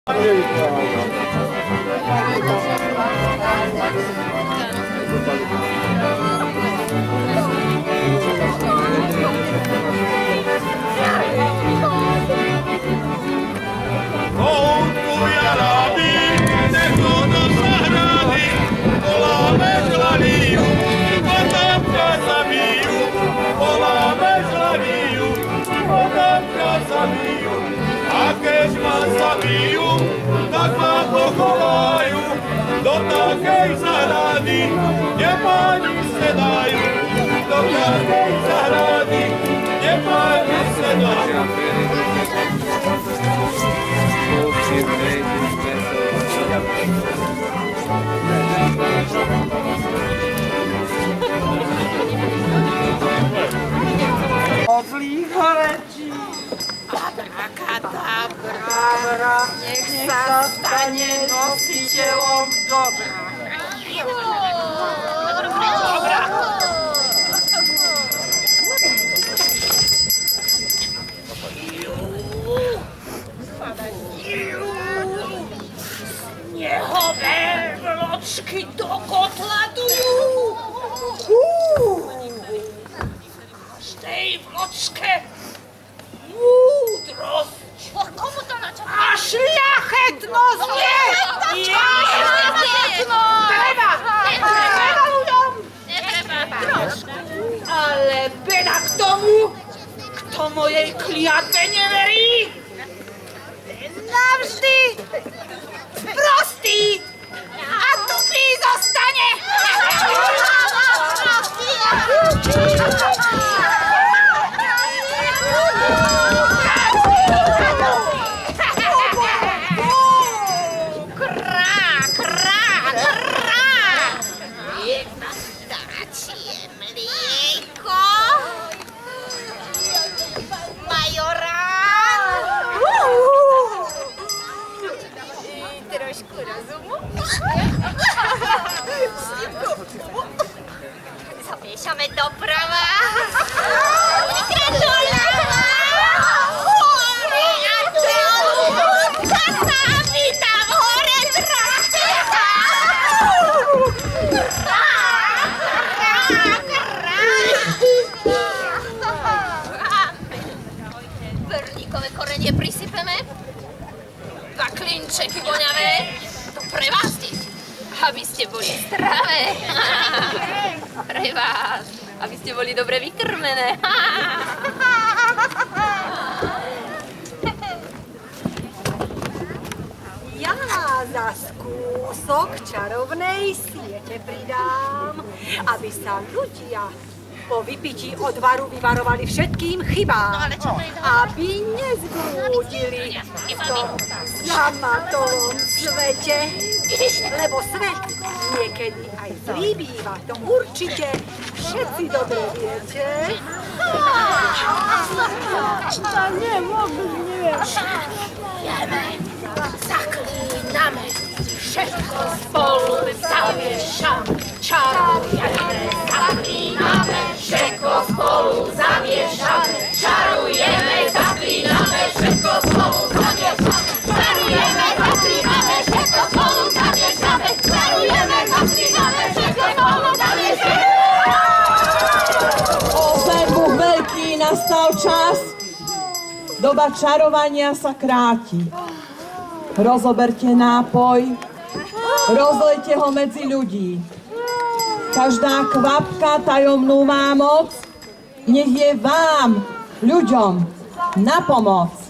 A keď ma zabijú, tak ma pochovajú do takej zahrady, kde páni sedajú. Do takej zahrady, kde páni sedajú. Od zlých rečí. Abrakadabra, nech sa stane nositeľom dobra. Snehové vločky do kotla dujú. V každej vločke múdrosť. Komu to načo? A šľachetnosť je! Treba ľuďom! Ale beda k tomu, kto mojej kliatbe neverí! Ten navždy prostý a tupý zostane! Trošku rozumu. Zapiešame doprava. Brníkové korenie prisypeme. Dva klinčeky voňavé. To pre vás, deti. Aby ste boli zdravé. Pre vás. Aby ste boli dobre vykrmené. Ja za skúsok čarovnej siete pridám, aby sa ľudia po vypití odvaru vyvarovali všetkým chybám, aby nezblúdili v tom zamatovom svete, lebo svet niekedy aj zlý býva, to určite všetci dobre viete. Jeme, zaklíname, všetko spolu zamiešame, čarujeme, zaklíname, všetko spolu zamiešame, čarujeme, zaklíname, všetko spolu zamiešame, čarujeme, zaklíname, všetko spolu zamiešame, čarujeme, zaklíname, všetko spolu zamiešame. Ozaj Boh veľký, nastal čas. Doba čarovania sa kráti. Rozoberte nápoj, rozlejte ho medzi ľudí. Každá kvapka tajomnú má moc, nech je vám, ľuďom, na pomoc.